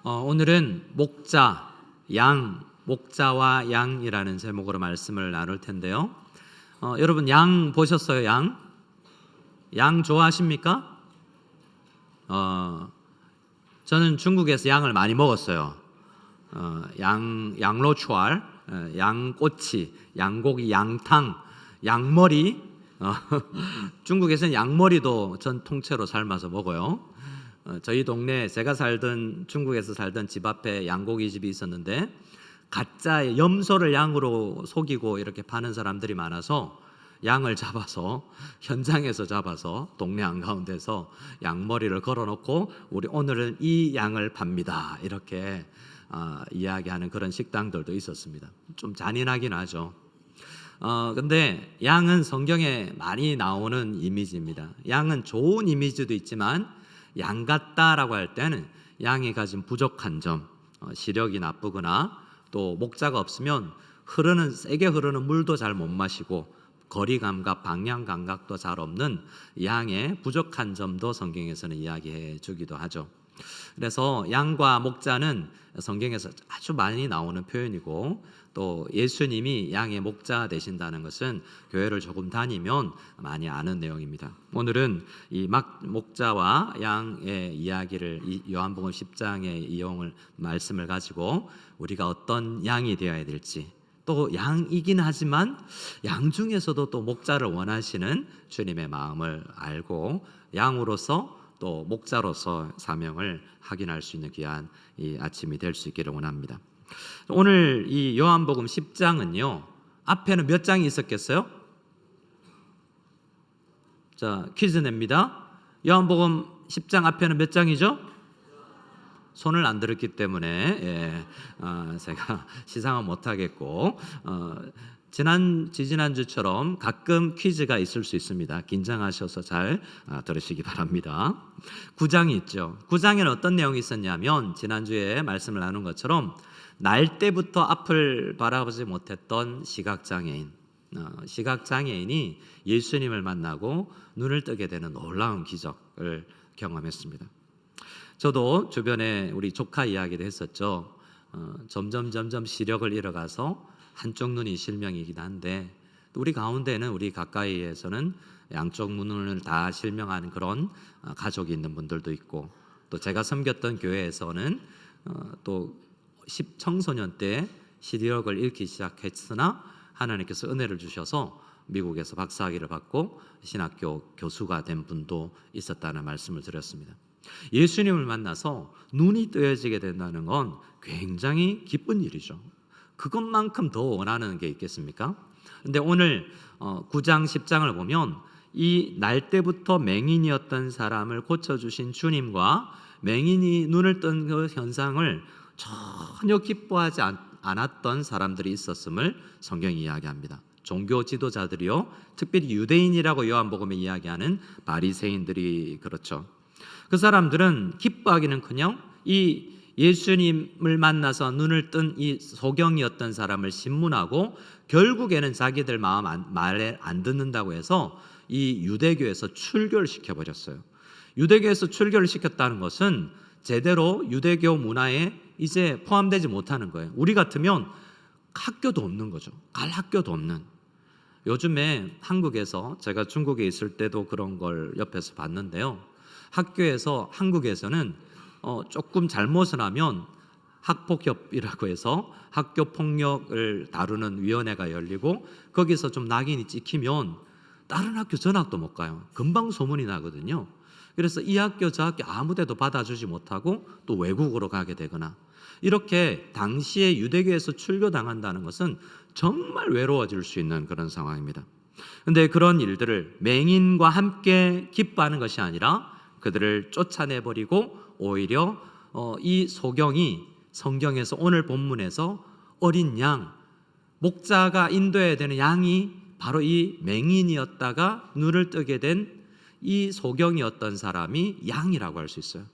오늘은 목자, 목자와 양이라는 제목으로 말씀을 나눌 텐데요. 여러분 양 보셨어요? 양 좋아하십니까? 저는 중국에서 양을 많이 먹었어요. 양로추알, 양꼬치, 양고기, 양탕, 양머리. 중국에서는 양머리도 전 통째로 삶아서 먹어요. 저희 동네 제가 살던 중국에서 살던 집 앞에 양고기 집이 있었는데 가짜 염소를 양으로 속이고 이렇게 파는 사람들이 많아서 양을 잡아서 현장에서 잡아서 동네 한가운데서 양머리를 걸어놓고 우리 오늘은 이 양을 팝니다 이렇게 이야기하는 그런 식당들도 있었습니다. 좀 잔인하긴 하죠. 근데 양은 성경에 많이 나오는 이미지입니다. 양은 좋은 이미지도 있지만 양 같다라고 할 때는 양이 가진 부족한 점, 시력이 나쁘거나 또 목자가 없으면 세게 흐르는 물도 잘 못 마시고 거리 감각, 방향 감각도 잘 없는 양의 부족한 점도 성경에서는 이야기해 주기도 하죠. 그래서 양과 목자는 성경에서 아주 많이 나오는 표현이고 또 예수님이 양의 목자 되신다는 것은 교회를 조금 다니면 많이 아는 내용입니다. 오늘은 이 목자와 양의 이야기를 요한복음 10장의 말씀을 가지고 우리가 어떤 양이 되어야 될지, 또 양이긴 하지만 양 중에서도 또 목자를 원하시는 주님의 마음을 알고 양으로서 또 목자로서 사명을 확인할 수 있는 귀한 이 아침이 될 수 있기를 원합니다. 오늘 이 요한복음 10장은요 앞에는 몇 장이 있었겠어요? 자, 퀴즈 냅니다. 요한복음 10장 앞에는 몇 장이죠? 손을 안 들었기 때문에 제가 시상은 못하겠고 지지난주처럼 가끔 퀴즈가 있을 수 있습니다. 긴장하셔서 잘 들으시기 바랍니다. 9장이 있죠. 9장에는 어떤 내용이 있었냐면 지난주에 말씀을 나눈 것처럼 날 때부터 앞을 바라보지 못했던 시각장애인이 예수님을 만나고 눈을 뜨게 되는 놀라운 기적을 경험했습니다. 저도 주변에 우리 조카 이야기도 했었죠. 점점 시력을 잃어가서 한쪽 눈이 실명이긴 한데 우리 가운데는 우리 가까이에서는 양쪽 눈을 다 실명하는 그런 가족이 있는 분들도 있고 또 제가 섬겼던 교회에서는 또 청소년 때 시력을 잃기 시작했으나 하나님께서 은혜를 주셔서 미국에서 박사학위를 받고 신학교 교수가 된 분도 있었다는 말씀을 드렸습니다. 예수님을 만나서 눈이 뜨여지게 된다는 건 굉장히 기쁜 일이죠. 그것만큼 더 원하는 게 있겠습니까? 근데 오늘 9장 10장을 보면 이 날 때부터 맹인이었던 사람을 고쳐주신 주님과 맹인이 눈을 뜬 그 현상을 전혀 기뻐하지 않았던 사람들이 있었음을 성경이 이야기합니다. 종교 지도자들이요, 특별히 유대인이라고 요한복음에 이야기하는 바리새인들이 그렇죠. 그 사람들은 기뻐하기는커녕 이 예수님을 만나서 눈을 뜬 이 소경이었던 사람을 신문하고 결국에는 자기들 말에 안 듣는다고 해서 이 유대교에서 출교를 시켜버렸어요. 유대교에서 출교를 시켰다는 것은 제대로 유대교 문화에 이제 포함되지 못하는 거예요. 우리 같으면 학교도 없는 거죠. 갈 학교도 없는. 요즘에 한국에서 제가 중국에 있을 때도 그런 걸 옆에서 봤는데요. 한국에서는 조금 잘못을 하면 학폭협이라고 해서 학교 폭력을 다루는 위원회가 열리고 거기서 좀 낙인이 찍히면 다른 학교 전학도 못 가요. 금방 소문이 나거든요. 그래서 이 학교 저 학교 아무 데도 받아주지 못하고 또 외국으로 가게 되거나 이렇게 당시에 유대교에서 출교당한다는 것은 정말 외로워질 수 있는 그런 상황입니다. 그런데 그런 일들을 맹인과 함께 기뻐하는 것이 아니라 그들을 쫓아내버리고 오히려 이 소경이 성경에서 오늘 본문에서 어린 양, 목자가 인도해야 되는 양이 바로 이 맹인이었다가 눈을 뜨게 된 이 소경이었던 사람이 양이라고 할 수 있어요.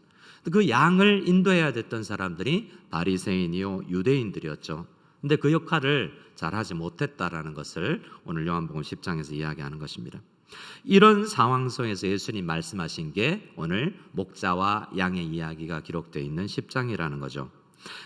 그 양을 인도해야 됐던 사람들이 바리새인이요 유대인들이었죠. 근데 그 역할을 잘하지 못했다라는 것을 오늘 요한복음 10장에서 이야기하는 것입니다. 이런 상황 속에서 예수님 말씀하신 게 오늘 목자와 양의 이야기가 기록되어 있는 10장이라는 거죠.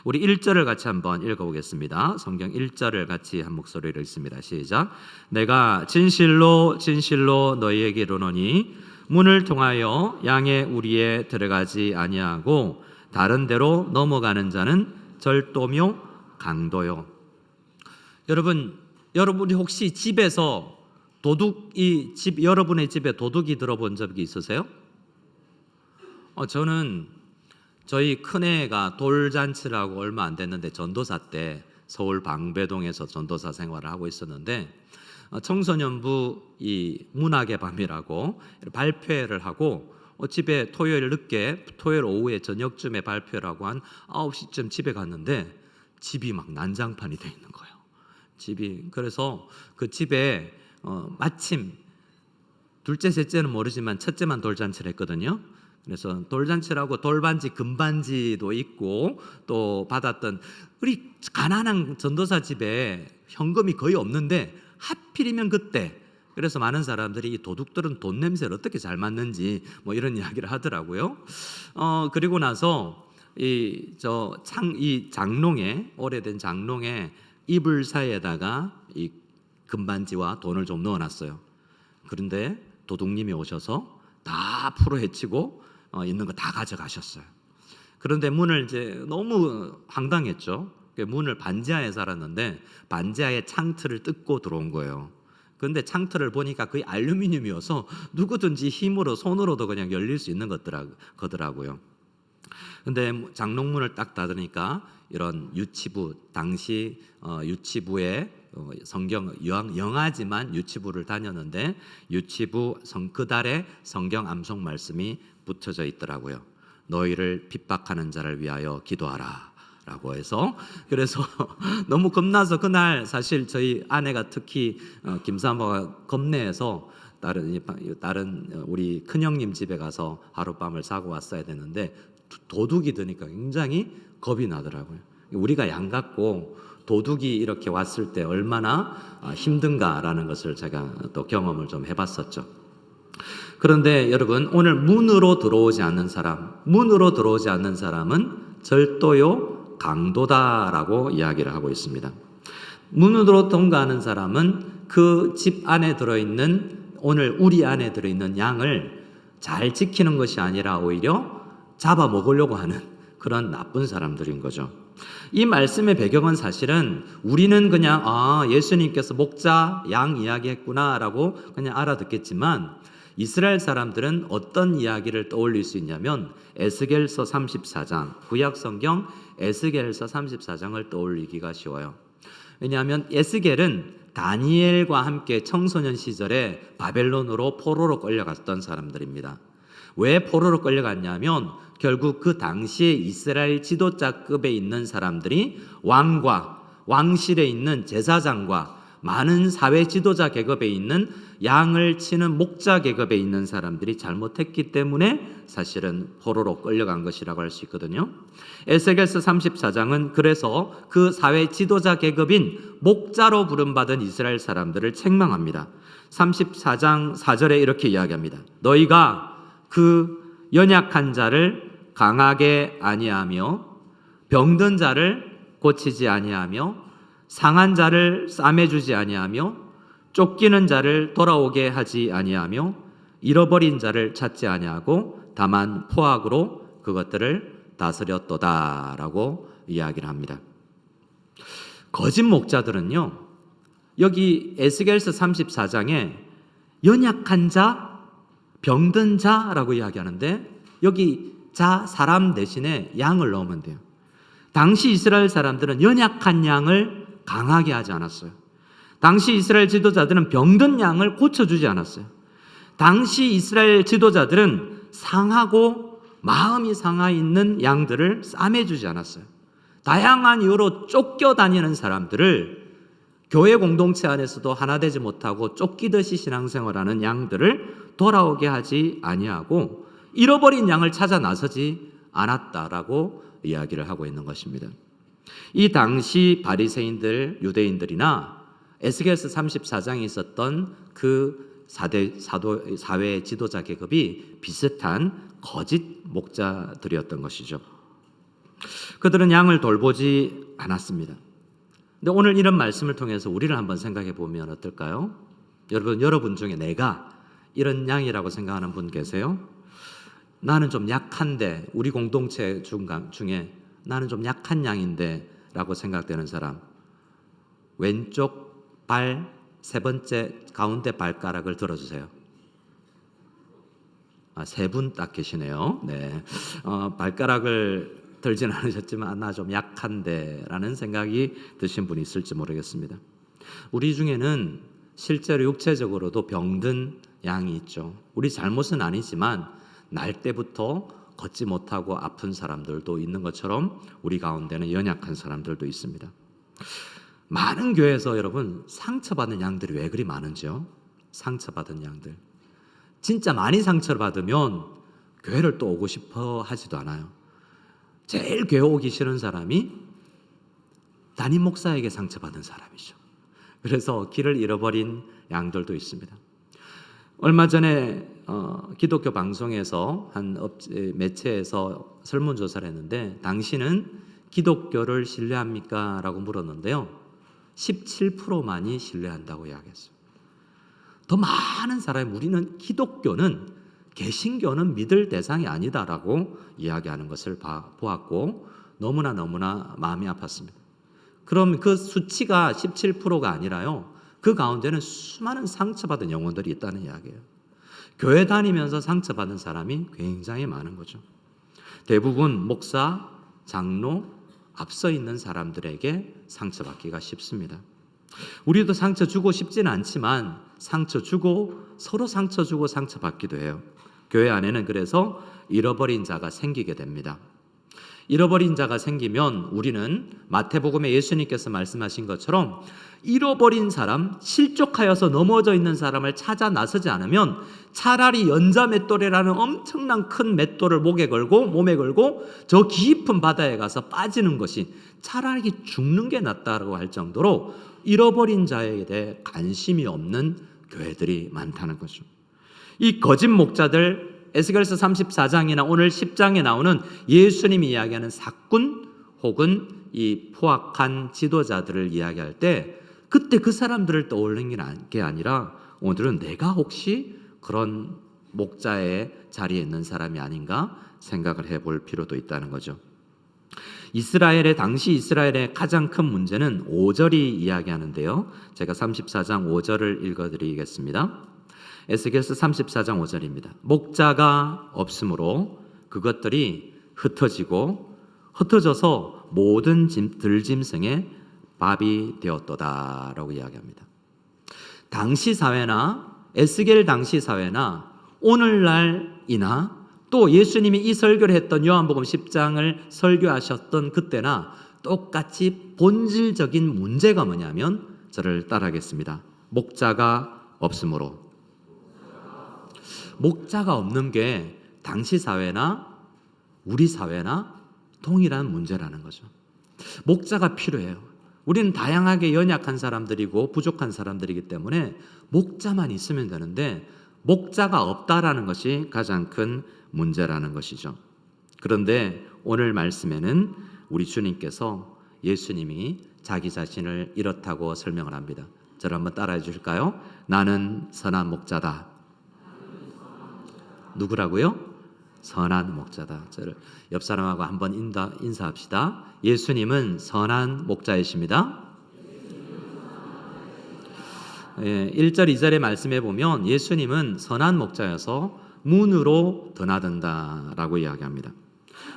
우리 1절을 같이 한번 읽어보겠습니다. 성경 1절을 같이 한 목소리로 읽습니다. 시작. 내가 진실로 진실로 너희에게 이르노니 문을 통하여 양의 우리에 들어가지 아니하고 다른 데로 넘어가는 자는 절도며 강도요. 여러분이 혹시 집에서 여러분의 집에 도둑이 들어본 적이 있으세요? 저는 저희 큰애가 돌잔치를 하고 얼마 안 됐는데 전도사 때 서울 방배동에서 전도사 생활을 하고 있었는데 청소년부 이 문학의 밤이라고 발표회를 하고 집에 토요일 오후에 저녁쯤에 발표를 하고 한 9시쯤 집에 갔는데 집이 막 난장판이 돼 있는 거예요. 그래서 그 집에 마침 둘째 셋째는 모르지만 첫째만 돌잔치를 했거든요. 그래서 돌잔치라고 돌반지 금반지도 있고 또 받았던 우리 가난한 전도사 집에 현금이 거의 없는데 하필이면 그때 그래서 많은 사람들이 이 도둑들은 돈 냄새를 어떻게 잘 맡는지 뭐 이런 이야기를 하더라고요. 그리고 나서 이 장롱에 오래된 장롱에 이불 사이에다가 이 금반지와 돈을 좀 넣어놨어요. 그런데 도둑님이 오셔서 다 풀어헤치고 있는 거 다 가져가셨어요. 그런데 문을 이제 너무 황당했죠. 문을 반지하에 살았는데 반지하에 창틀을 뜯고 들어온 거예요. 그런데 창틀을 보니까 거의 알루미늄이어서 누구든지 힘으로 손으로도 그냥 열릴 수 있는 거더라고요. 근데 장롱문을 딱 닫으니까 이런 유치부 당시 유치부에 성경 영하지만 유치부를 다녔는데 유치부 그달에 성경 암송 말씀이 붙여져 있더라고요. 너희를 핍박하는 자를 위하여 기도하라 라고 해서 그래서 너무 겁나서 그날 사실 저희 아내가 특히 김사모가 겁내서 다른 우리 큰형님 집에 가서 하룻밤을 자고 왔어야 되는데 도둑이 드니까 굉장히 겁이 나더라고요. 우리가 양같고 도둑이 이렇게 왔을 때 얼마나 힘든가라는 것을 제가 또 경험을 좀 해봤었죠. 그런데 여러분 오늘 문으로 들어오지 않는 사람은 절도요 강도다라고 이야기를 하고 있습니다. 문으로 통과하는 사람은 그 집 안에 들어있는 오늘 우리 안에 들어있는 양을 잘 지키는 것이 아니라 오히려 잡아먹으려고 하는 그런 나쁜 사람들인 거죠. 이 말씀의 배경은 사실은 우리는 그냥 예수님께서 목자, 양 이야기했구나라고 그냥 알아듣겠지만 이스라엘 사람들은 어떤 이야기를 떠올릴 수 있냐면 에스겔서 34장, 구약성경 에스겔서 34장을 떠올리기가 쉬워요. 왜냐하면 에스겔은 다니엘과 함께 청소년 시절에 바벨론으로 포로로 끌려갔던 사람들입니다. 왜 포로로 끌려갔냐면 결국 그 당시에 이스라엘 지도자급에 있는 사람들이 왕실에 있는 제사장과 많은 사회 지도자 계급에 있는 양을 치는 목자 계급에 있는 사람들이 잘못했기 때문에 사실은 포로로 끌려간 것이라고 할 수 있거든요. 에스겔서 34장은 그래서 그 사회 지도자 계급인 목자로 부름받은 이스라엘 사람들을 책망합니다. 34장 4절에 이렇게 이야기합니다. 너희가 그 연약한 자를 강하게 아니하며 병든 자를 고치지 아니하며 상한 자를 싸매주지 아니하며 쫓기는 자를 돌아오게 하지 아니하며 잃어버린 자를 찾지 아니하고 다만 포악으로 그것들을 다스렸도다라고 이야기를 합니다. 거짓 목자들은요, 여기 에스겔서 34장에 연약한 자, 병든 자라고 이야기하는데 여기 사람 대신에 양을 넣으면 돼요. 당시 이스라엘 사람들은 연약한 양을 강하게 하지 않았어요. 당시 이스라엘 지도자들은 병든 양을 고쳐주지 않았어요. 당시 이스라엘 지도자들은 상하고 마음이 상하 있는 양들을 싸매주지 않았어요. 다양한 이유로 쫓겨다니는 사람들을 교회 공동체 안에서도 하나 되지 못하고 쫓기듯이 신앙생활하는 양들을 돌아오게 하지 아니하고 잃어버린 양을 찾아 나서지 않았다라고 이야기를 하고 있는 것입니다. 이 당시 바리새인들, 유대인들이나 에스겔서 34장에 있었던 그 사회 지도자 계급이 비슷한 거짓 목자들이었던 것이죠. 그들은 양을 돌보지 않았습니다. 근데 오늘 이런 말씀을 통해서 우리를 한번 생각해 보면 어떨까요? 여러분 중에 내가 이런 양이라고 생각하는 분 계세요? 나는 좀 약한데, 우리 공동체 중에 나는 좀 약한 양인데 라고 생각되는 사람, 왼쪽 발 세 번째 가운데 발가락을 들어주세요. 세 분 딱 계시네요. 네, 발가락을 들진 않으셨지만 나 좀 약한데 라는 생각이 드신 분이 있을지 모르겠습니다. 우리 중에는 실제로 육체적으로도 병든 양이 있죠. 우리 잘못은 아니지만 날 때부터 걷지 못하고 아픈 사람들도 있는 것처럼 우리 가운데는 연약한 사람들도 있습니다. 많은 교회에서 여러분 상처받은 양들이 왜 그리 많은지요? 상처받은 양들, 진짜 많이 상처를 받으면 교회를 또 오고 싶어 하지도 않아요. 제일 교회 오기 싫은 사람이 담임 목사에게 상처받은 사람이죠. 그래서 길을 잃어버린 양들도 있습니다. 얼마 전에 기독교 방송에서 한 매체에서 설문조사를 했는데, 당신은 기독교를 신뢰합니까? 라고 물었는데요, 17%만이 신뢰한다고 이야기했어요. 더 많은 사람이 우리는 기독교는, 개신교는 믿을 대상이 아니다라고 이야기하는 것을 보았고 너무나 마음이 아팠습니다. 그럼 그 수치가 17%가 아니라요, 그 가운데는 수많은 상처받은 영혼들이 있다는 이야기예요. 교회 다니면서 상처받은 사람이 굉장히 많은 거죠. 대부분 목사, 장로, 앞서 있는 사람들에게 상처받기가 쉽습니다. 우리도 상처 주고 싶지는 않지만 상처 주고 서로 상처 주고 상처받기도 해요. 교회 안에는 그래서 잃어버린 자가 생기게 됩니다. 잃어버린 자가 생기면 우리는 마태복음에 예수님께서 말씀하신 것처럼 잃어버린 사람, 실족하여서 넘어져 있는 사람을 찾아 나서지 않으면 차라리 연자 맷돌이라는 엄청난 큰 맷돌을 몸에 걸고 저 깊은 바다에 가서 빠지는 것이 차라리 죽는 게 낫다고 할 정도로 잃어버린 자에 대해 관심이 없는 교회들이 많다는 거죠. 이 거짓 목자들, 에스겔서 34장이나 오늘 10장에 나오는 예수님이 이야기하는 사꾼 혹은 이 포악한 지도자들을 이야기할 때 그때 그 사람들을 떠올리는 게 아니라 오늘은 내가 혹시 그런 목자의 자리에 있는 사람이 아닌가 생각을 해볼 필요도 있다는 거죠. 당시 이스라엘의 가장 큰 문제는 5절이 이야기하는데요, 제가 34장 5절을 읽어드리겠습니다. 에스겔서 34장 5절입니다. 목자가 없으므로 그것들이 흩어져서 모든 들짐승의 밥이 되었도다 라고 이야기합니다. 당시 사회나 에스겔 당시 사회나 오늘날이나 또 예수님이 이 설교를 했던 요한복음 10장을 설교하셨던 그때나 똑같이 본질적인 문제가 뭐냐면, 저를 따라하겠습니다. 목자가 없으므로. 목자가 없는 게 당시 사회나 우리 사회나 동일한 문제라는 거죠. 목자가 필요해요. 우리는 다양하게 연약한 사람들이고 부족한 사람들이기 때문에 목자만 있으면 되는데 목자가 없다라는 것이 가장 큰 문제라는 것이죠. 그런데 오늘 말씀에는 우리 주님께서, 예수님이 자기 자신을 이렇다고 설명을 합니다. 저를 한번 따라해 주실까요? 나는 선한 목자다. 누구라고요? 선한 목자다. 저를 옆 사람하고 한번 인사합시다. 예수님은 선한 목자이십니다. 1절 2절의 말씀에 보면 예수님은 선한 목자여서 문으로 드나든다라고 이야기합니다.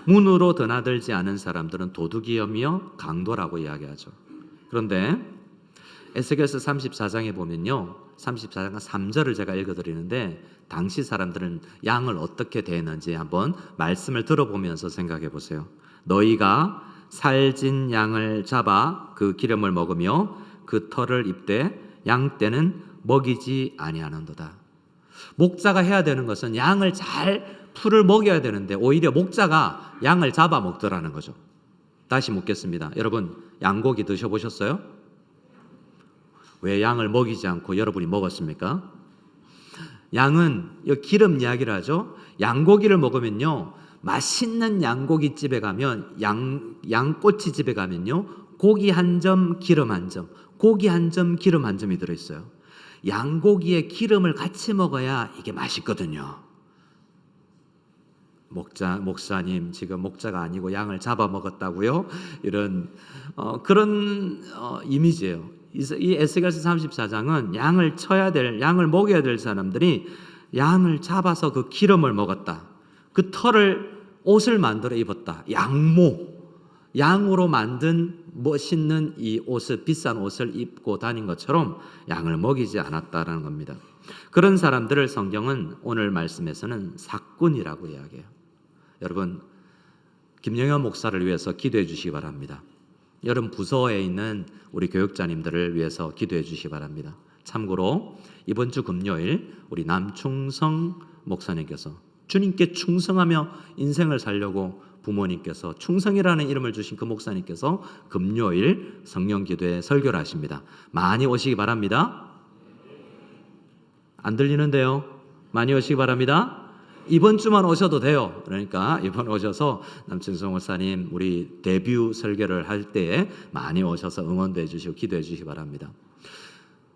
문으로 드나들지 않은 사람들은 도둑이며 강도라고 이야기하죠. 그런데 에스겔서 34장에 보면요, 34장 3절을 제가 읽어드리는데 당시 사람들은 양을 어떻게 대했는지 한번 말씀을 들어보면서 생각해 보세요. 너희가 살진 양을 잡아 그 기름을 먹으며 그 털을 입되 양 떼는 먹이지 아니하는도다. 목자가 해야 되는 것은 양을 잘 풀을 먹여야 되는데 오히려 목자가 양을 잡아 먹더라는 거죠. 다시 묻겠습니다. 여러분, 양고기 드셔보셨어요? 왜 양을 먹이지 않고 여러분이 먹었습니까? 양은 이 기름 이야기를 하죠. 양고기를 먹으면요, 맛있는 양고기 집에 가면 양꼬치 집에 가면요, 고기 한 점, 기름 한 점, 고기 한 점, 기름 한 점이 들어있어요. 양고기에 기름을 같이 먹어야 이게 맛있거든요. 목사님 지금 목자가 아니고 양을 잡아 먹었다고요? 이런 그런 이미지예요. 이 에스겔서 34장은 양을 먹여야 될 사람들이 양을 잡아서 그 기름을 먹었다. 그 털을 옷을 만들어 입었다. 양으로 만든 멋있는 이 옷을, 비싼 옷을 입고 다닌 것처럼 양을 먹이지 않았다라는 겁니다. 그런 사람들을 성경은 오늘 말씀에서는 삭군이라고 이야기해요. 여러분, 김영현 목사를 위해서 기도해 주시기 바랍니다. 여러분 부서에 있는 우리 교육자님들을 위해서 기도해 주시기 바랍니다. 참고로 이번 주 금요일 우리 남충성 목사님께서 주님께 충성하며 인생을 살려고 부모님께서 충성이라는 이름을 주신 그 목사님께서 금요일 성령기도에 설교를 하십니다. 많이 오시기 바랍니다. 안 들리는데요? 많이 오시기 바랍니다. 이번 주만 오셔도 돼요. 그러니까 이번 오셔서 남충성 목사님 우리 데뷔 설교를 할 때에 많이 오셔서 응원도 해주시고 기도해 주시기 바랍니다.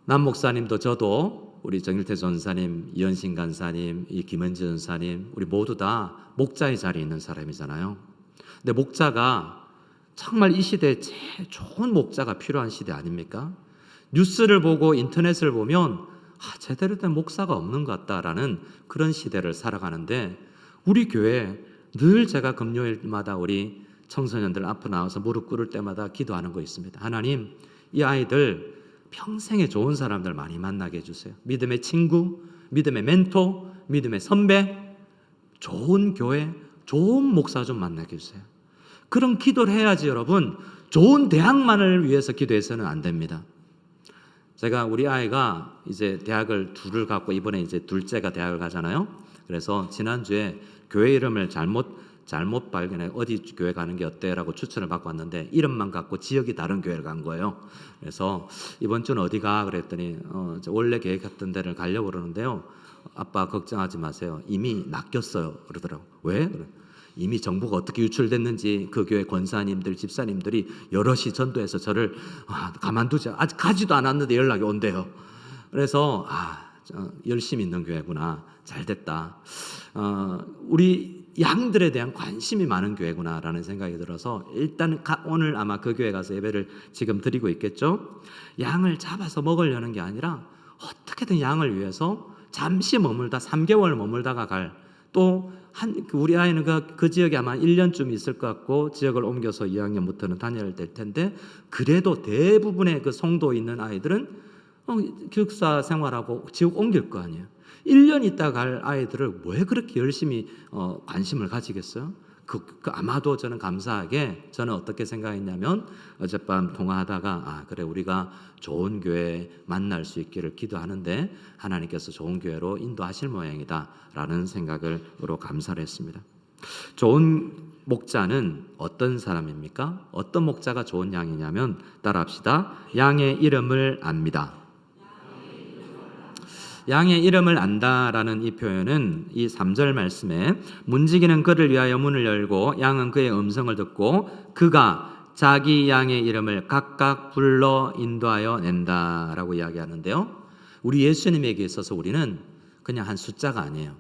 남 목사님도 저도 우리 정일태 전사님, 이현신 간사님, 이 김은지 전사님 우리 모두 다 목자의 자리에 있는 사람이잖아요. 근데 목자가 정말 이 시대에 제일 좋은 목자가 필요한 시대 아닙니까? 뉴스를 보고 인터넷을 보면 제대로 된 목사가 없는 것 같다라는 그런 시대를 살아가는데 우리 교회 늘 제가 금요일마다 우리 청소년들 앞에 나와서 무릎 꿇을 때마다 기도하는 거 있습니다. 하나님, 이 아이들 평생에 좋은 사람들 많이 만나게 해주세요. 믿음의 친구, 믿음의 멘토, 믿음의 선배, 좋은 교회, 좋은 목사 좀 만나게 해주세요. 그런 기도를 해야지 여러분, 좋은 대학만을 위해서 기도해서는 안 됩니다. 제가 우리 아이가 이제 대학을 둘을 갖고 이번에 이제 둘째가 대학을 가잖아요. 그래서 지난주에 교회 이름을 잘못 발견해 어디 교회 가는 게 어때라고 추천을 받고 왔는데 이름만 갖고 지역이 다른 교회를 간 거예요. 그래서 이번 주는 어디 가 그랬더니 원래 계획했던 데를 가려고 그러는데요. 아빠 걱정하지 마세요. 이미 낚였어요. 그러더라고. 왜? 이미 정보가 어떻게 유출됐는지 그 교회 권사님들, 집사님들이 여럿이 전도해서 저를 가만두지 아직 가지도 않았는데 연락이 온대요. 그래서 열심히 있는 교회구나. 잘됐다. 우리 양들에 대한 관심이 많은 교회구나라는 생각이 들어서 일단 오늘 아마 그 교회 가서 예배를 지금 드리고 있겠죠. 양을 잡아서 먹으려는 게 아니라 어떻게든 양을 위해서 잠시 머물다 3개월 머물다가 또 우리 아이는 그 지역에 아마 1년쯤 있을 것 같고 지역을 옮겨서 2학년부터는 다녀야 될 텐데 그래도 대부분의 그 성도에 있는 아이들은 기숙사 생활하고 지역 옮길 거 아니에요. 1년 있다 갈 아이들을 왜 그렇게 열심히 관심을 가지겠어요? 아마도 저는 감사하게 저는 어떻게 생각했냐면 어젯밤 통화하다가 그래 우리가 좋은 교회 만날 수 있기를 기도하는데 하나님께서 좋은 교회로 인도하실 모양이다 라는 생각으로 감사를 했습니다. 좋은 목자는 어떤 사람입니까? 어떤 목자가 좋은 양이냐면 따라합시다. 양의 이름을 압니다. 양의 이름을 안다라는 이 표현은 이 3절 말씀에 문지기는 그를 위하여 문을 열고 양은 그의 음성을 듣고 그가 자기 양의 이름을 각각 불러 인도하여 낸다라고 이야기하는데요. 우리 예수님에게 있어서 우리는 그냥 한 숫자가 아니에요.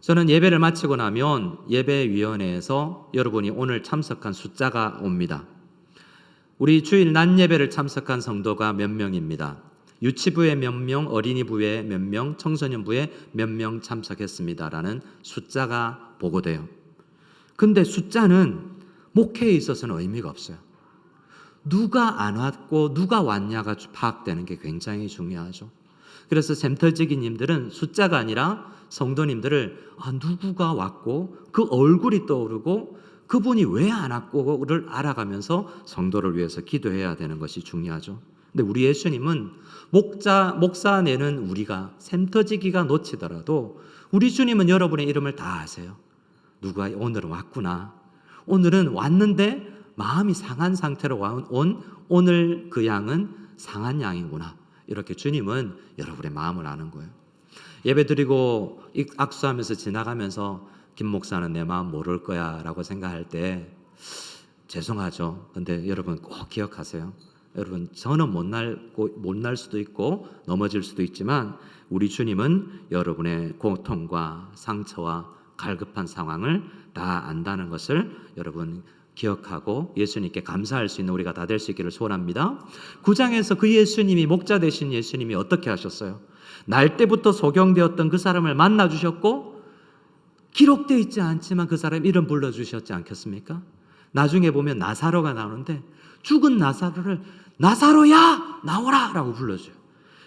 저는 예배를 마치고 나면 예배위원회에서 여러분이 오늘 참석한 숫자가 옵니다. 우리 주일 낮 예배를 참석한 성도가 몇 명입니다. 유치부에 몇 명, 어린이부에 몇 명, 청소년부에 몇 명 참석했습니다라는 숫자가 보고돼요. 근데 숫자는 목회에 있어서는 의미가 없어요. 누가 안 왔고 누가 왔냐가 파악되는 게 굉장히 중요하죠. 그래서 샘터지기님들은 숫자가 아니라 성도님들을 누구가 왔고 그 얼굴이 떠오르고 그분이 왜 안 왔고를 알아가면서 성도를 위해서 기도해야 되는 것이 중요하죠. 근데 우리 예수님은 목사 내는 우리가 샘터지기가 놓치더라도 우리 주님은 여러분의 이름을 다 아세요. 누가 오늘은 왔구나. 오늘은 왔는데 마음이 상한 상태로 온 오늘 그 양은 상한 양이구나. 이렇게 주님은 여러분의 마음을 아는 거예요. 예배드리고 악수하면서 지나가면서 김 목사는 내 마음 모를 거야 라고 생각할 때 죄송하죠. 근데 여러분 꼭 기억하세요. 여러분 저는 못날 수도 있고 넘어질 수도 있지만 우리 주님은 여러분의 고통과 상처와 갈급한 상황을 다 안다는 것을 여러분 기억하고 예수님께 감사할 수 있는 우리가 다 될 수 있기를 소원합니다. 9장에서 그 예수님이 목자 되신 예수님이 어떻게 하셨어요? 날 때부터 소경되었던 그 사람을 만나 주셨고 기록되어 있지 않지만 그 사람 이름 불러주셨지 않겠습니까? 나중에 보면 나사로가 나오는데 죽은 나사로를 나사로야 나오라 라고 불러줘요.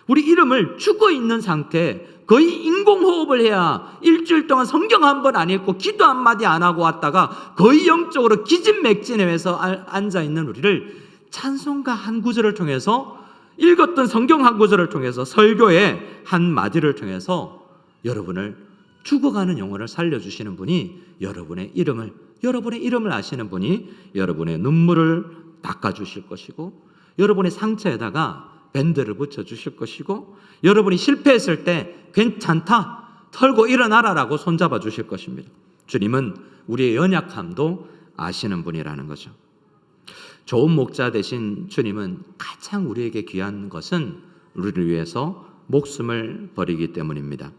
우리 이름을 죽어 있는 상태 거의 인공호흡을 해야 일주일 동안 성경 한 번 안 읽고 기도 한마디 안 하고 왔다가 거의 영적으로 기진맥진해서 앉아있는 우리를 찬송가 한 구절을 통해서 읽었던 성경 한 구절을 통해서 설교의 한 마디를 통해서 여러분을 죽어가는 영혼을 살려주시는 분이 여러분의 이름을 아시는 분이 여러분의 눈물을 닦아주실 것이고 여러분의 상처에다가 밴드를 붙여주실 것이고 여러분이 실패했을 때 괜찮다 털고 일어나라라고 손잡아 주실 것입니다. 주님은 우리의 연약함도 아시는 분이라는 거죠. 좋은 목자 되신 주님은 가장 우리에게 귀한 것은 우리를 위해서 목숨을 버리기 때문입니다.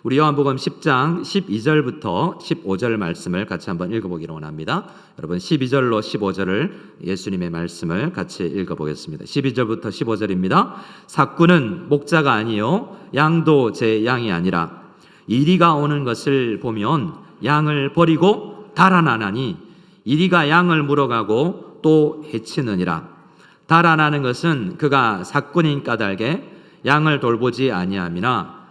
우리 요한복음 10장 12절부터 15절 말씀을 같이 한번 읽어보기를 원합니다. 여러분 12절로 15절을 예수님의 말씀을 같이 읽어보겠습니다. 12절부터 15절입니다. 삭구는 목자가 아니요 양도 제 양이 아니라 이리가 오는 것을 보면 양을 버리고 달아나나니 이리가 양을 물어가고 또 해치느니라. 달아나는 것은 그가 삭군인 까닭에 양을 돌보지 아니함이나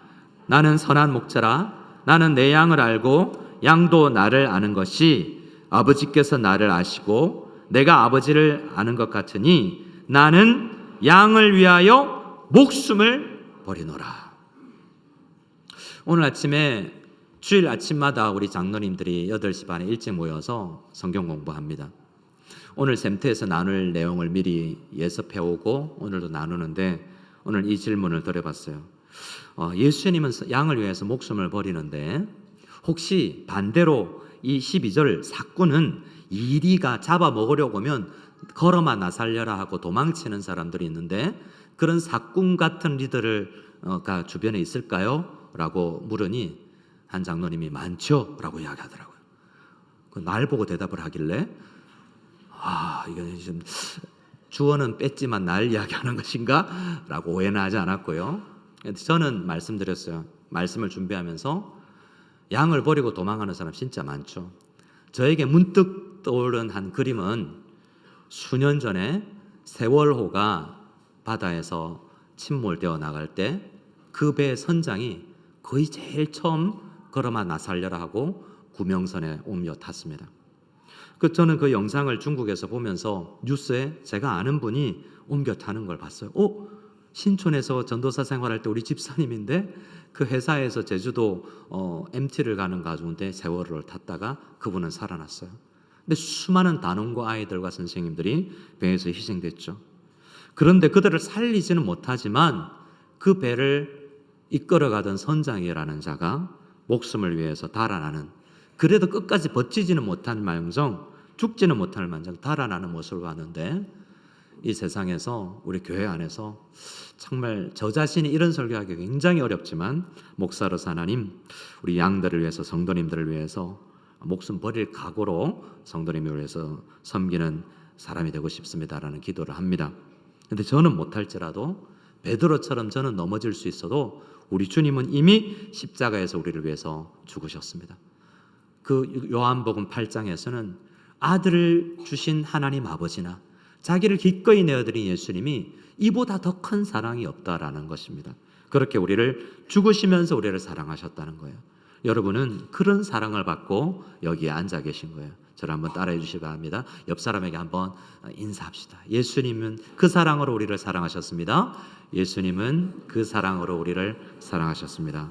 나는 선한 목자라 나는 내 양을 알고 양도 나를 아는 것이 아버지께서 나를 아시고 내가 아버지를 아는 것 같으니 나는 양을 위하여 목숨을 버리노라. 오늘 아침에 주일 아침마다 우리 장로님들이 8시 반에 일찍 모여서 성경 공부합니다. 오늘 샘터에서 나눌 내용을 미리 예습해오고 오늘도 나누는데 오늘 이 질문을 드려봤어요. 예수님은 양을 위해서 목숨을 버리는데 혹시 반대로 이 12절 삭구는 이리가 잡아먹으려고 하면 걸어만 나살려라 하고 도망치는 사람들이 있는데 그런 삭군 같은 리더가 주변에 있을까요? 라고 물으니 한 장로님이 많죠? 라고 이야기하더라고요. 날 보고 대답을 하길래 이건 좀 주어는 뺐지만 날 이야기하는 것인가? 라고 오해는 하지 않았고요. 저는 말씀드렸어요. 말씀을 준비하면서 양을 버리고 도망하는 사람 진짜 많죠. 저에게 문득 떠오른 한 그림은 수년 전에 세월호가 바다에서 침몰되어 나갈 때 그 배의 선장이 거의 제일 처음 걸어만 나살려라 하고 구명선에 옮겨 탔습니다. 저는 그 영상을 중국에서 보면서 뉴스에 제가 아는 분이 옮겨 타는 걸 봤어요. 신촌에서 전도사 생활할 때 우리 집사님인데 그 회사에서 제주도 MT를 가는 가중인데 세월호를 탔다가 그분은 살아났어요. 근데 수많은 단원고 아이들과 선생님들이 배에서 희생됐죠. 그런데 그들을 살리지는 못하지만 그 배를 이끌어가던 선장이라는 자가 목숨을 위해서 달아나는 그래도 끝까지 버티지는 못한 망정 죽지는 못할 만정 달아나는 모습을 봤는데 이 세상에서 우리 교회 안에서 정말 저 자신이 이런 설교하기 굉장히 어렵지만 목사로서 하나님 우리 양들을 위해서 성도님들을 위해서 목숨 버릴 각오로 성도님을 위해서 섬기는 사람이 되고 싶습니다라는 기도를 합니다. 근데 저는 못할지라도 베드로처럼 저는 넘어질 수 있어도 우리 주님은 이미 십자가에서 우리를 위해서 죽으셨습니다. 그 요한복음 8장에서는 아들을 주신 하나님 아버지나 자기를 기꺼이 내어드린 예수님이 이보다 더 큰 사랑이 없다라는 것입니다. 그렇게 우리를 죽으시면서 우리를 사랑하셨다는 거예요. 여러분은 그런 사랑을 받고 여기에 앉아 계신 거예요. 저를 한번 따라해 주시기 바랍니다. 옆 사람에게 한번 인사합시다. 예수님은 그 사랑으로 우리를 사랑하셨습니다. 예수님은 그 사랑으로 우리를 사랑하셨습니다.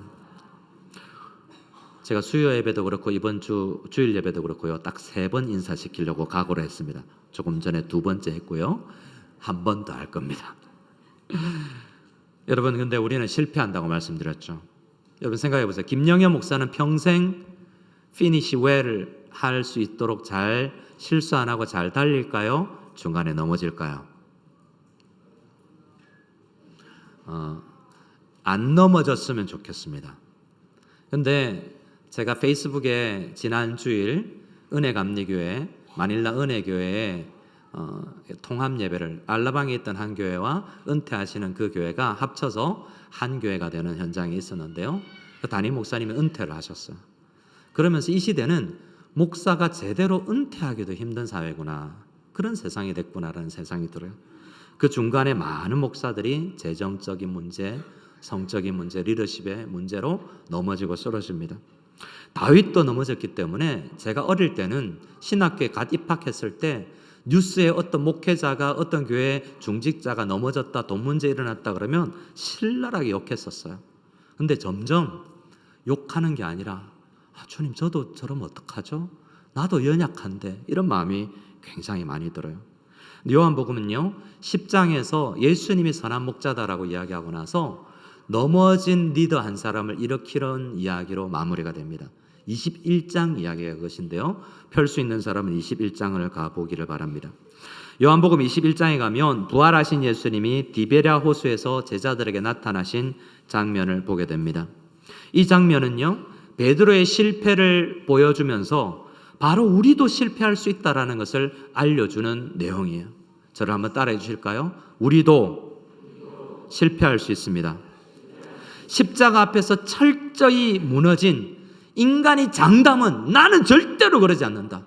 제가 수요 예배도 그렇고 이번 주일 예배도 그렇고요. 딱 3번 인사시키려고 각오를 했습니다. 조금 전에 2번째 했고요. 한 번 더 할 겁니다. 여러분 근데 우리는 실패한다고 말씀드렸죠. 여러분 생각해 보세요. 김영현 목사는 평생 피니시 웰을 할 수 있도록 잘 실수 안 하고 잘 달릴까요? 중간에 넘어질까요? 안 넘어졌으면 좋겠습니다. 근데 제가 페이스북에 지난 주일 은혜감리교회 마닐라 은혜교회에 통합 예배를 알라방에 있던 한 교회와 은퇴하시는 그 교회가 합쳐서 한 교회가 되는 현장이 있었는데요. 그 담임 목사님이 은퇴를 하셨어요. 그러면서 이 시대는 목사가 제대로 은퇴하기도 힘든 사회구나, 그런 세상이 됐구나라는 생각이 들어요. 그 중간에 많은 목사들이 재정적인 문제, 성적인 문제, 리더십의 문제로 넘어지고 쓰러집니다. 다윗도 넘어졌기 때문에 제가 어릴 때는 신학교에 갓 입학했을 때 뉴스에 어떤 목회자가 어떤 교회 중직자가 넘어졌다, 돈 문제 일어났다 그러면 신랄하게 욕했었어요. 근데 점점 욕하는 게 아니라 주님 저도 저러면 어떡하죠? 나도 연약한데, 이런 마음이 굉장히 많이 들어요. 요한복음은요 10장에서 예수님이 선한 목자다라고 이야기하고 나서 넘어진 리더 한 사람을 일으키는 이야기로 마무리가 됩니다. 21장 이야기가 그것인데요, 펼 수 있는 사람은 21장을 가보기를 바랍니다. 요한복음 21장에 가면 부활하신 예수님이 디베랴 호수에서 제자들에게 나타나신 장면을 보게 됩니다. 이 장면은요 베드로의 실패를 보여주면서 바로 우리도 실패할 수 있다는 것을 알려주는 내용이에요. 저를 한번 따라해 주실까요? 우리도 실패할 수 있습니다. 십자가 앞에서 철저히 무너진 인간의 장담은 나는 절대로 그러지 않는다.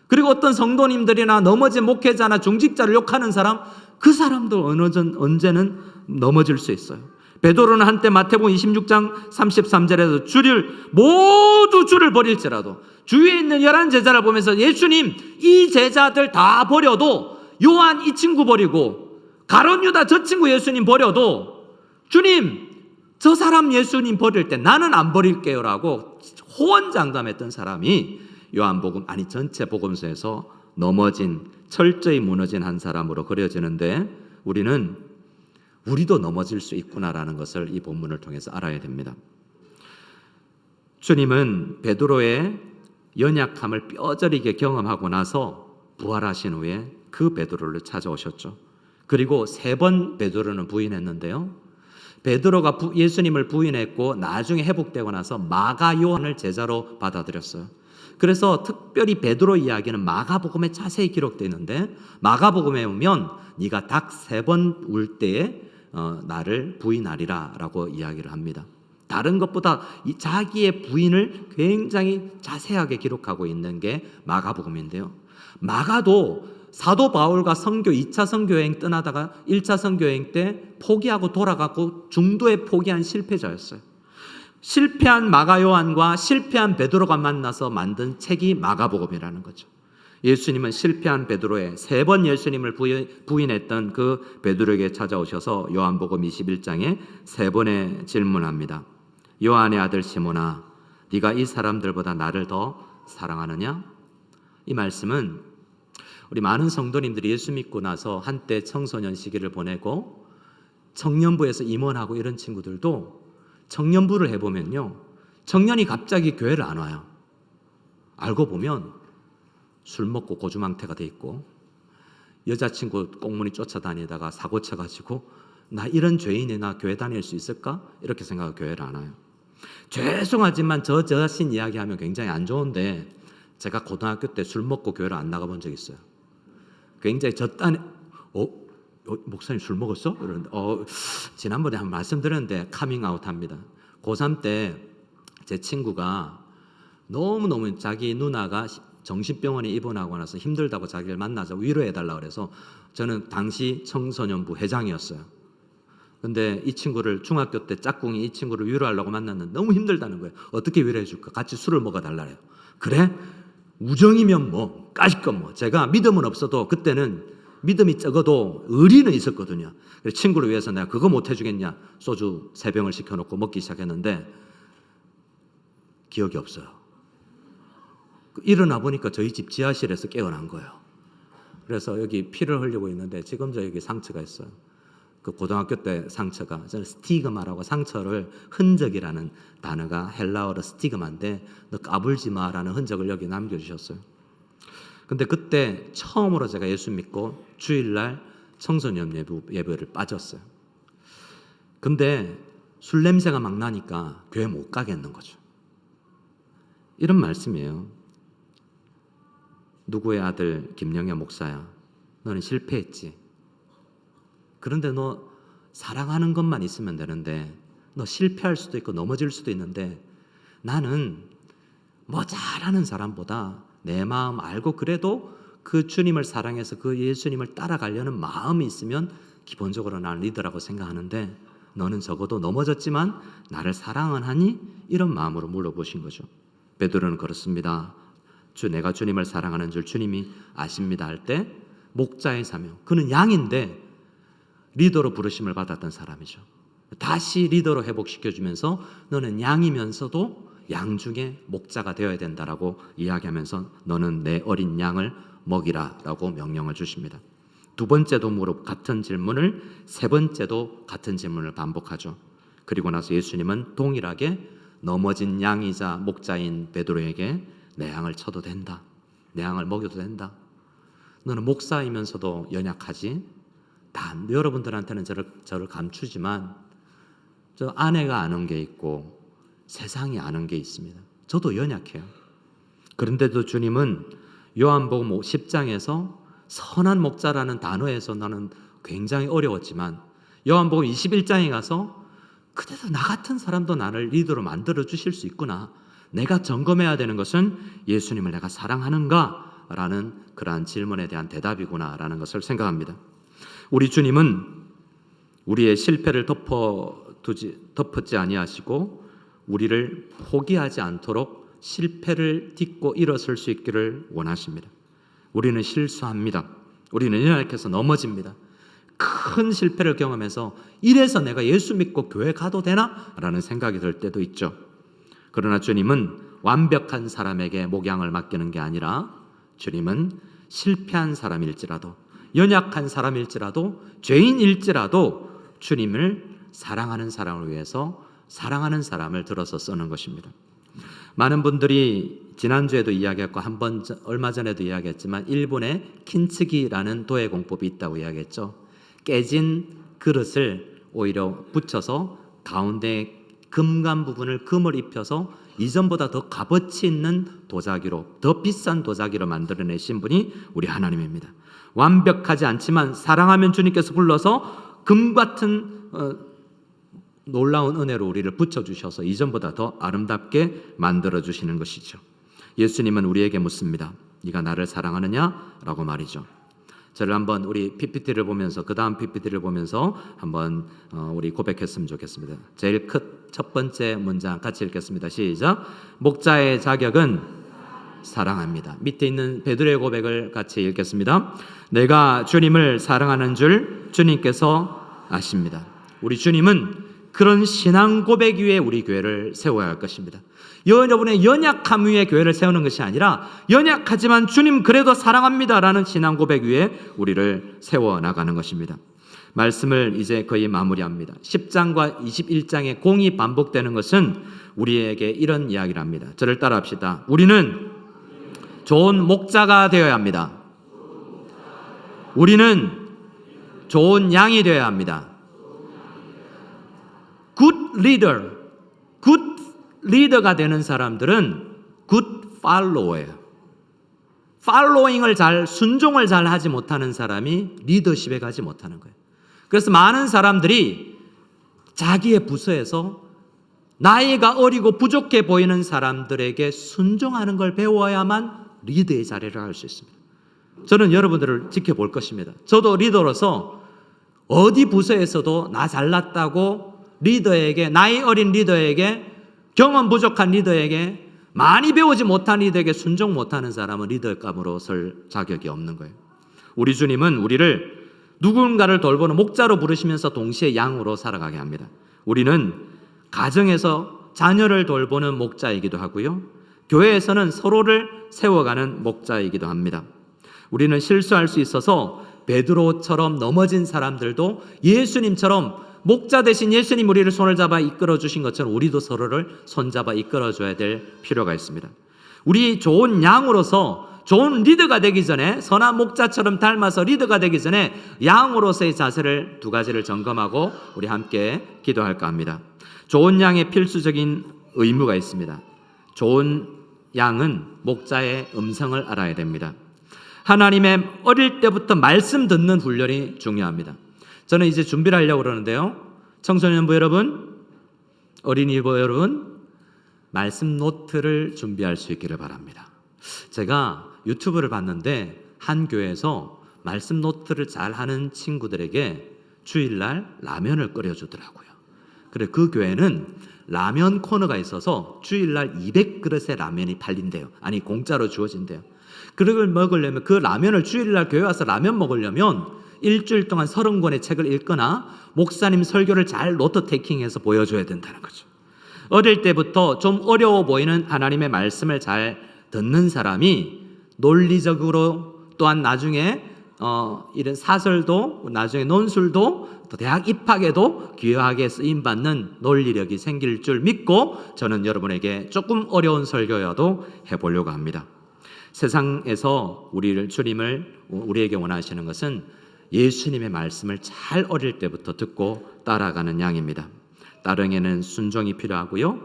그리고 어떤 성도님들이나 넘어진 목회자나 중직자를 욕하는 사람, 그 사람도 언제는 넘어질 수 있어요. 베드로는 한때 마태복음 26장 33절에서 모두 주를 버릴지라도 주위에 있는 11제자를 보면서 예수님 이 제자들 다 버려도, 요한 이 친구 버리고 가룟 유다 저 친구 예수님 버려도 주님 저 사람 예수님 버릴 때 나는 안 버릴게요 라고 호언장담했던 사람이 요한복음, 아니 전체 복음서에서 철저히 무너진 한 사람으로 그려지는데, 우리도 넘어질 수 있구나라는 것을 이 본문을 통해서 알아야 됩니다. 주님은 베드로의 연약함을 뼈저리게 경험하고 나서 부활하신 후에 그 베드로를 찾아오셨죠. 그리고 3번 베드로는 부인했는데요, 베드로가 예수님을 부인했고 나중에 회복되고 나서 마가 요한을 제자로 받아들였어요. 그래서 특별히 베드로 이야기는 마가복음에 자세히 기록되어 있는데, 마가복음에 보면 네가 닭 3번 울 때에 나를 부인하리라 라고 이야기를 합니다. 다른 것보다 이 자기의 부인을 굉장히 자세하게 기록하고 있는 게 마가복음인데요, 마가도 사도 바울과 2차 선교여행 떠나다가 1차 선교여행 때 포기하고 돌아가고 중도에 포기한 실패자였어요. 실패한 마가 요한과 실패한 베드로가 만나서 만든 책이 마가복음이라는 거죠. 예수님은 실패한 베드로의 3번 예수님을 부인했던 그 베드로에게 찾아오셔서 요한복음 21장에 3번의 질문합니다. 요한의 아들 시몬아, 네가 이 사람들보다 나를 더 사랑하느냐? 이 말씀은 우리 많은 성도님들이 예수 믿고 나서 한때 청소년 시기를 보내고 청년부에서 임원하고 이런 친구들도 청년부를 해보면요, 청년이 갑자기 교회를 안 와요. 알고 보면 술 먹고 고주망태가 돼 있고, 여자친구 꽁무니 쫓아다니다가 사고 쳐가지고 나 이런 죄인이 나 교회 다닐 수 있을까? 이렇게 생각하고 교회를 안 와요. 죄송하지만 저 자신 이야기하면 굉장히 안 좋은데, 제가 고등학교 때 술 먹고 교회를 안 나가본 적 있어요. 굉장히 목사님 술 먹었어? 이러는데 지난번에 한 말씀드렸는데 카밍아웃 합니다. 고3 때 제 친구가 너무너무 자기 누나가 정신병원에 입원하고 나서 힘들다고 자기를 만나서 위로해달라고 그래서, 저는 당시 청소년부 회장이었어요. 근데 이 친구를 중학교 때 짝꿍이 이 친구를 위로하려고 만났는데 너무 힘들다는 거예요. 어떻게 위로해 줄까? 같이 술을 먹어달라래요. 그래? 우정이면 뭐 까짓것 뭐. 제가 믿음은 없어도 그때는 믿음이 적어도 의리는 있었거든요. 그래서 친구를 위해서 내가 그거 못 해주겠냐, 소주 3병을 시켜놓고 먹기 시작했는데 기억이 없어요. 일어나 보니까 저희 집 지하실에서 깨어난 거예요. 그래서 여기 피를 흘리고 있는데 지금 저 여기 상처가 있어요. 그 고등학교 때 상처가, 저는 스티그마라고 상처를 흔적이라는 단어가 헬라어로 스티그마인데 너 까불지 마라는 흔적을 여기 남겨주셨어요. 근데 그때 처음으로 제가 예수 믿고 주일날 청소년 예배를 빠졌어요. 근데 술 냄새가 막 나니까 교회 못 가겠는 거죠. 이런 말씀이에요. 누구의 아들 김영애 목사야, 너는 실패했지. 그런데 너 사랑하는 것만 있으면 되는데 너 실패할 수도 있고 넘어질 수도 있는데 나는 뭐 잘하는 사람보다 내 마음 알고 그래도 그 주님을 사랑해서 그 예수님을 따라가려는 마음이 있으면 기본적으로 나는 리더라고 생각하는데 너는 적어도 넘어졌지만 나를 사랑은 하니? 이런 마음으로 물어보신 거죠. 베드로는 그렇습니다. 내가 주님을 사랑하는 줄 주님이 아십니다 할 때 목자의 사명, 그는 양인데 리더로 부르심을 받았던 사람이죠. 다시 리더로 회복시켜주면서 너는 양이면서도 양 중에 목자가 되어야 된다라고 이야기하면서 너는 내 어린 양을 먹이라 라고 명령을 주십니다. 두 번째도 같은 질문을, 세 번째도 같은 질문을 반복하죠. 그리고 나서 예수님은 동일하게 넘어진 양이자 목자인 베드로에게 내 양을 쳐도 된다, 내 양을 먹여도 된다, 너는 목사이면서도 연약하지, 다 여러분들한테는 저를 감추지만 저 아내가 아는 게 있고 세상이 아는 게 있습니다. 저도 연약해요. 그런데도 주님은 요한복음 10장에서 선한 목자라는 단어에서 나는 굉장히 어려웠지만 요한복음 21장에 가서 그래도 나 같은 사람도 나를 리더로 만들어 주실 수 있구나, 내가 점검해야 되는 것은 예수님을 내가 사랑하는가? 라는 그러한 질문에 대한 대답이구나 라는 것을 생각합니다. 우리 주님은 우리의 실패를 덮었지 아니하시고 우리를 포기하지 않도록 실패를 딛고 일어설 수 있기를 원하십니다. 우리는 실수합니다. 우리는 연약해서 넘어집니다. 큰 실패를 경험해서 이래서 내가 예수 믿고 교회 가도 되나? 라는 생각이 들 때도 있죠. 그러나 주님은 완벽한 사람에게 목양을 맡기는 게 아니라 주님은 실패한 사람일지라도 연약한 사람일지라도 죄인일지라도 주님을 사랑하는 사람을 위해서 사랑하는 사람을 들어서 쓰는 것입니다. 많은 분들이 지난주에도 이야기했고 얼마 전에도 이야기했지만 일본에 킨츠기라는 도예 공법이 있다고 이야기했죠. 깨진 그릇을 오히려 붙여서 가운데 금간 부분을 금을 입혀서 이전보다 더 값어치 있는 도자기로, 더 비싼 도자기로 만들어내신 분이 우리 하나님입니다. 완벽하지 않지만 사랑하면 주님께서 불러서 금 같은 놀라운 은혜로 우리를 붙여주셔서 이전보다 더 아름답게 만들어주시는 것이죠. 예수님은 우리에게 묻습니다. 네가 나를 사랑하느냐? 라고 말이죠. 저를 한번 우리 PPT를 보면서, 그 다음 PPT를 보면서 한번 우리 고백했으면 좋겠습니다. 제일 첫 번째 문장 같이 읽겠습니다. 시작. 목자의 자격은 사랑합니다. 밑에 있는 베드로의 고백을 같이 읽겠습니다. 내가 주님을 사랑하는 줄 주님께서 아십니다. 우리 주님은 그런 신앙 고백 위에 우리 교회를 세워야 할 것입니다. 여러분의 연약함 위에 교회를 세우는 것이 아니라 연약하지만 주님 그래도 사랑합니다라는 신앙 고백 위에 우리를 세워나가는 것입니다. 말씀을 이제 거의 마무리합니다. 10장과 21장의 공이 반복되는 것은 우리에게 이런 이야기를 합니다. 저를 따라합시다. 우리는 좋은 목자가 되어야 합니다. 우리는 좋은 양이 되어야 합니다. Good leader, good 리더가 되는 사람들은 good follower예요. following을 순종을 잘 하지 못하는 사람이 리더십에 가지 못하는 거예요. 그래서 많은 사람들이 자기의 부서에서 나이가 어리고 부족해 보이는 사람들에게 순종하는 걸 배워야만 리더의 자리를 할 수 있습니다. 저는 여러분들을 지켜볼 것입니다. 저도 리더로서 어디 부서에서도 나 잘났다고 리더에게, 나이 어린 리더에게, 경험 부족한 리더에게, 많이 배우지 못한 리더에게 순종 못하는 사람은 리더감으로 설 자격이 없는 거예요. 우리 주님은 우리를 누군가를 돌보는 목자로 부르시면서 동시에 양으로 살아가게 합니다. 우리는 가정에서 자녀를 돌보는 목자이기도 하고요, 교회에서는 서로를 세워가는 목자이기도 합니다. 우리는 실수할 수 있어서 베드로처럼 넘어진 사람들도 예수님처럼 목자 대신 예수님 우리를 손을 잡아 이끌어 주신 것처럼 우리도 서로를 손잡아 이끌어 줘야 될 필요가 있습니다. 우리 좋은 양으로서 좋은 리더가 되기 전에, 선한 목자처럼 닮아서 리더가 되기 전에 양으로서의 자세를 두 가지를 점검하고 우리 함께 기도할까 합니다. 좋은 양의 필수적인 의무가 있습니다. 좋은 양은 목자의 음성을 알아야 됩니다. 하나님의 어릴 때부터 말씀 듣는 훈련이 중요합니다. 저는 이제 준비를 하려고 그러는데요, 청소년부 여러분, 어린이부 여러분, 말씀 노트를 준비할 수 있기를 바랍니다. 제가 유튜브를 봤는데 한 교회에서 말씀 노트를 잘 하는 친구들에게 주일날 라면을 끓여주더라고요. 그래, 그 교회는 라면 코너가 있어서 주일날 200그릇의 라면이 팔린대요. 아니, 공짜로 주어진대요. 그걸 먹으려면, 그 라면을 주일날 교회 와서 라면 먹으려면 일주일 동안 30권의 책을 읽거나 목사님 설교를 잘 노트 테이킹해서 보여줘야 된다는 거죠. 어릴 때부터 좀 어려워 보이는 하나님의 말씀을 잘 듣는 사람이 논리적으로, 또한 나중에 이런 사설도, 나중에 논술도, 또 대학 입학에도 귀하게 쓰임받는 논리력이 생길 줄 믿고 저는 여러분에게 조금 어려운 설교여도 해보려고 합니다. 세상에서 주님을 우리에게 원하시는 것은 예수님의 말씀을 잘 어릴 때부터 듣고 따라가는 양입니다. 따릉에는 순종이 필요하고요,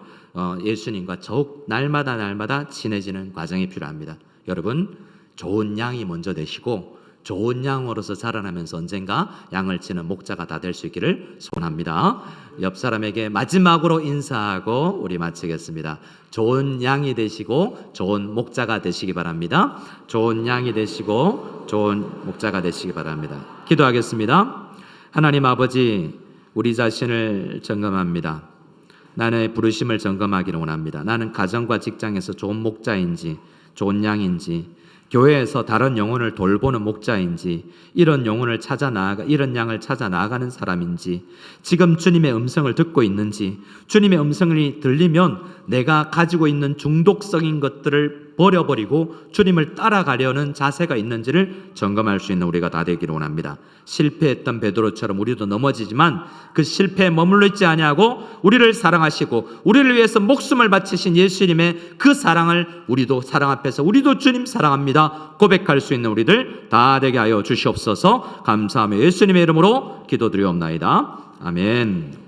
예수님과 더욱 날마다 친해지는 과정이 필요합니다. 여러분, 좋은 양이 먼저 되시고 좋은 양으로서 자라나면서 언젠가 양을 치는 목자가 다 될 수 있기를 소원합니다. 옆 사람에게 마지막으로 인사하고 우리 마치겠습니다. 좋은 양이 되시고 좋은 목자가 되시기 바랍니다. 좋은 양이 되시고 좋은 목자가 되시기 바랍니다. 기도하겠습니다. 하나님 아버지, 우리 자신을 점검합니다. 나의 부르심을 점검하기를 원합니다. 나는 가정과 직장에서 좋은 목자인지, 좋은 양인지, 교회에서 다른 영혼을 돌보는 목자인지, 이런 영혼을 이런 양을 찾아 나아가는 사람인지, 지금 주님의 음성을 듣고 있는지, 주님의 음성이 들리면 내가 가지고 있는 중독성인 것들을 버려버리고 주님을 따라가려는 자세가 있는지를 점검할 수 있는 우리가 다 되기를 원합니다. 실패했던 베드로처럼 우리도 넘어지지만 그 실패에 머물러 있지 아니하고 우리를 사랑하시고 우리를 위해서 목숨을 바치신 예수님의 그 사랑을 우리도 사랑 앞에서 우리도 주님 사랑합니다 고백할 수 있는 우리들 다 되게 하여 주시옵소서. 감사하며 예수님의 이름으로 기도드리옵나이다. 아멘.